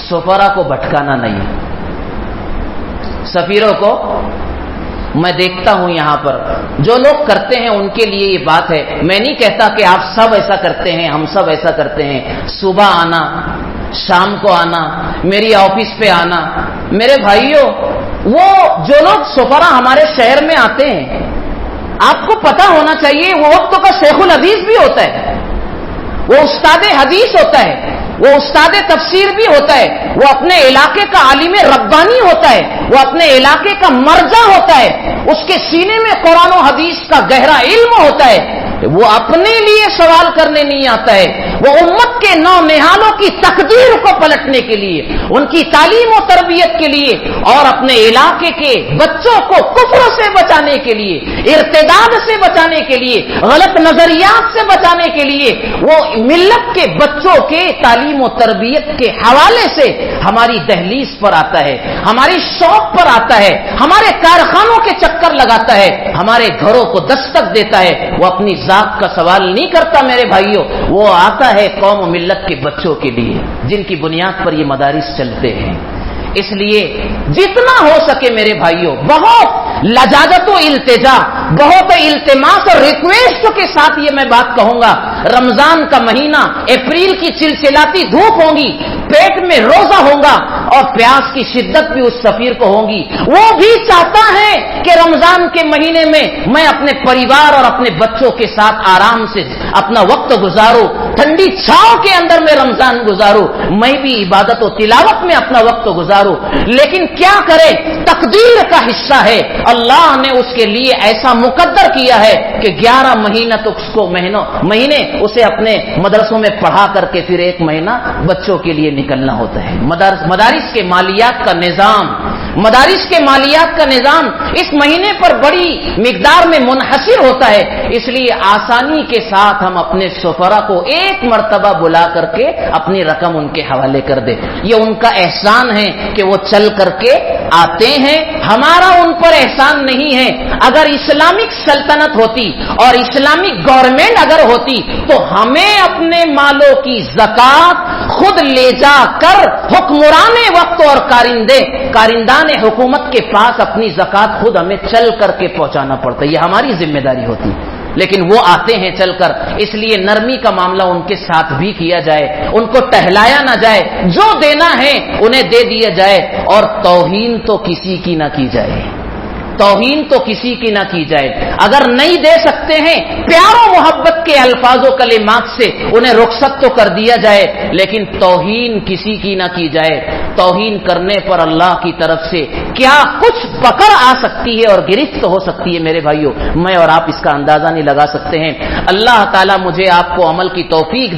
सफरा को भटकाना नहीं। सफीरों को मैं देखता हूं यहां पर जो लोग करते हैं उनके लिए ये बात है। मैं नहीं कहता कि आप सब ऐसा करते हैं, हम सब ऐसा करते हैं। सुबह आना, शाम को आना, मेरी ऑफिस पे आना। मेरे भाइयों, वो जो लोग सफरा हमारे शहर में आते हैं, आपको पता होना चाहिए वो वक्तों का शेखुल हदीस भी होता है, वो उस्ताद हदीस होता है, वो उस्ताद तफसीर भी होता है, वो अपने इलाके का आलिम रब्बानी होता है, वो अपने इलाके का मर्जा होता है, उसके सीने में कुरान और हदीस का गहरा इल्म होता है। वो अपने लिए सवाल करने नहीं आता है, वो उम्मत के नौनिहालों की तकदीर को पलटने के लिए, उनकी तालीम और तरबियत के लिए और अपने इलाके के बच्चों को कुफ्र से बचाने के लिए, इर्तिदाद से बचाने के लिए, गलत नजरियात से बचाने के लिए वो मिल्लत के बच्चों के तालीम और तरबियत के हवाले से हमारी दहलीज पर आता है, हमारी शॉप पर आता है, हमारे कारखानों के चक्कर लगाता है, हमारे घरों को दस्तक देता है। वो अपनी जात का सवाल नहीं करता मेरे भाइयों, वो आता है कौम और मिल्लत के बच्चों के लिए जिनकी बुनियाद पर ये मदारिस चलते हैं। इसलिए जितना हो सके मेरे भाइयों, बहुत लजाजत व इल्तिजा, बहुत इल्तिमास और रिक्वेस्ट के साथ ये मैं बात कहूंगा, रमजान का महीना, अप्रैल की चिलचिलाती धूप होगी, पेट में रोजा होगा और प्यास की शिद्दत भी उस सफीर को होगी। वो भी चाहता है कि रमजान के महीने में मैं अपने परिवार और अपने बच्चों के साथ आराम से अपना वक्त गुजारूं, ठंडी छांव के अंदर में रमजान गुजारूं, मैं भी इबादत और तिलावत में अपना वक्त गुजारूं। लेकिन क्या करे, तकदीर का हिस्सा है, अल्लाह ने उसके लिए ऐसा मुकद्दर किया है कि 11 महीना तो उसको महीने उसे अपने मदरसों में पढ़ा करके फिर 1 महीना बच्चों के लिए निकलना होता है। मदारिस के मालियात का निजाम, मदारिस के मालियात का निजाम इस महीने पर बड़ी मिकदार में मुनहसिर होता है। इसलिए आसानी के साथ हम अपने सफरा को एक मर्तबा बुला करके अपनी रकम उनके हवाले कर दे। ये उनका एहसान है कि वो चल करके आते हैं, हमारा उन पर एहसान नहीं है। अगर इस्लामिक सल्तनत होती और इस्लामिक गवर्नमेंट अगर होती तो हमें अपने मालों की ज़कात खुद ले जाकर हुक्मरान वक्त और कारिंदान हुकूमत के पास अपनी ज़कात खुद हमें चल करके पहुंचाना पड़ता है, ये हमारी जिम्मेदारी होती। लेकिन वो आते हैं चलकर, इसलिए नरमी का मामला उनके साथ भी किया जाए, उनको टहलाया ना जाए, जो देना है उन्हें दे दिया जाए और तौहीन तो किसी की ना की जाए, तौहीन तो किसी की ना की जाए। अगर नहीं दे सकते हैं, प्यारो मोहब्बत के अल्फाजों कलिमात से उन्हें रुखसत तो कर दिया जाए, लेकिन तौहीन किसी की ना की जाए। तौहीन करने पर अल्लाह की तरफ से क्या कुछ पकड़ आ सकती है और गिरफ्त हो सकती है मेरे भाइयों, मैं और आप इसका अंदाजा नहीं लगा सकते हैं। अल्लाह ताला मुझे आपको अमल की तौफीक